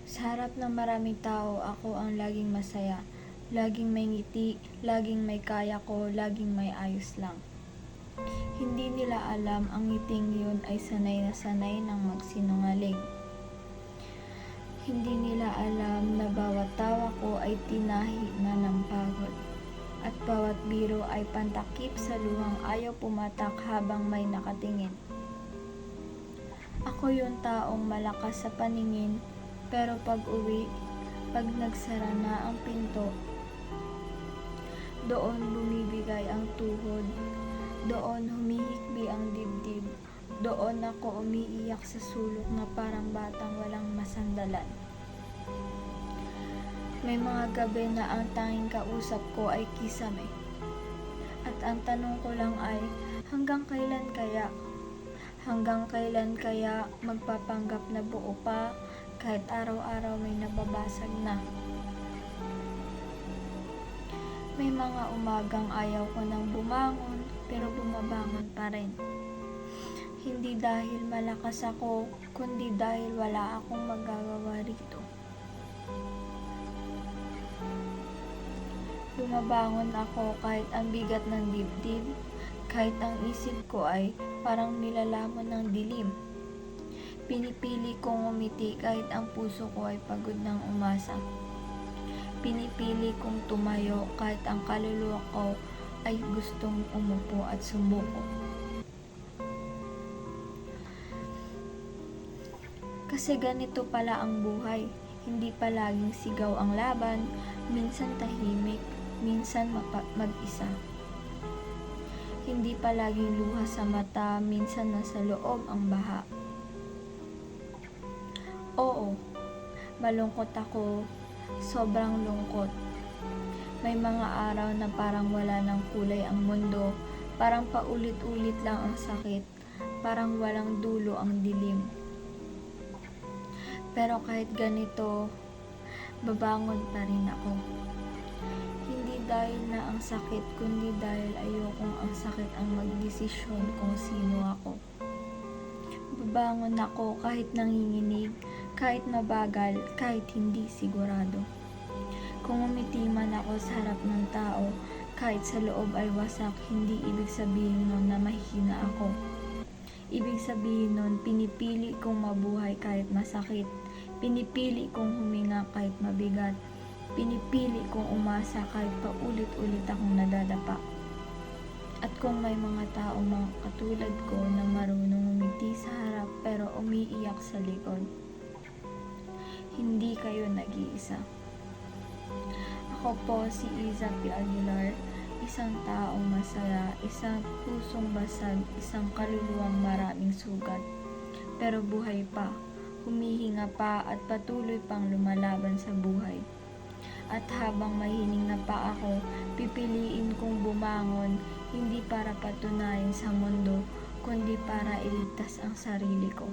Sa harap ng maraming tao, ako ang laging masaya. Laging may ngiti, laging may kaya ko, laging may ayos lang. Hindi nila alam ang ngiting yun ay sanay na sanay ng magsinungaling. Hindi nila alam na bawat tawa ko ay tinahi na ng pagod. At bawat biro ay pantakip sa luhang ayaw pumatak habang may nakatingin. Ako yung taong malakas sa paningin, pero pag uwi, pag nagsara na ang pinto, doon bumibigay ang tuhod, doon humihikbi ang dibdib, doon ako umiiyak sa sulok na parang batang walang masandalan. May mga gabi na ang tanging kausap ko ay kisame. At ang tanong ko lang ay, hanggang kailan kaya? Hanggang kailan kaya magpapanggap na buo pa kahit araw-araw may nababasag na? May mga umagang ayaw ko nang bumangon pero bumabangon pa rin. Hindi dahil malakas ako, kundi dahil wala akong magagawa rito. Bumabangon ako kahit ang bigat ng dibdib, kahit ang isip ko ay parang nilalamon ng dilim. Pinipili kong umiti kahit ang puso ko ay pagod ng umasa. Pinipili kong tumayo kahit ang kaluluwa ko ay gustong umupo at sumuko. Kasi ganito pala ang buhay, hindi palaging sigaw ang laban, minsan tahimik, minsan mag-isa. Hindi palaging luha sa mata, minsan nasa loob ang baha. Oo, malungkot ako, sobrang lungkot. May mga araw na parang wala ng kulay ang mundo, parang paulit-ulit lang ang sakit, parang walang dulo ang dilim. Pero kahit ganito, babangon pa rin ako. Hindi dahil na ang sakit, kundi dahil ayokong ang sakit ang magdesisyon kung sino ako. Babangon ako kahit nanginginig, kahit mabagal, kahit hindi sigurado. Kung umiti man ako sa harap ng tao, kahit sa loob ay wasak, hindi ibig sabihin nun na mahina ako. Ibig sabihin nun, pinipili kong mabuhay kahit masakit. Pinipili kong huminga kahit mabigat. Pinipili kong umasa kahit paulit-ulit akong nadadapa. At kung may mga taong mga katulad ko na marunong umiti sa harap pero umiiyak sa likod, hindi kayo nag-iisa. Ako po si Iza P. Aguilar, isang taong masaya, isang pusong basag, isang kaluluwang maraming sugat. Pero buhay pa, humihinga pa at patuloy pang lumalaban sa buhay. At habang mahining na pa ako, pipiliin kong bumangon, hindi para patunayan sa mundo, kundi para iligtas ang sarili ko.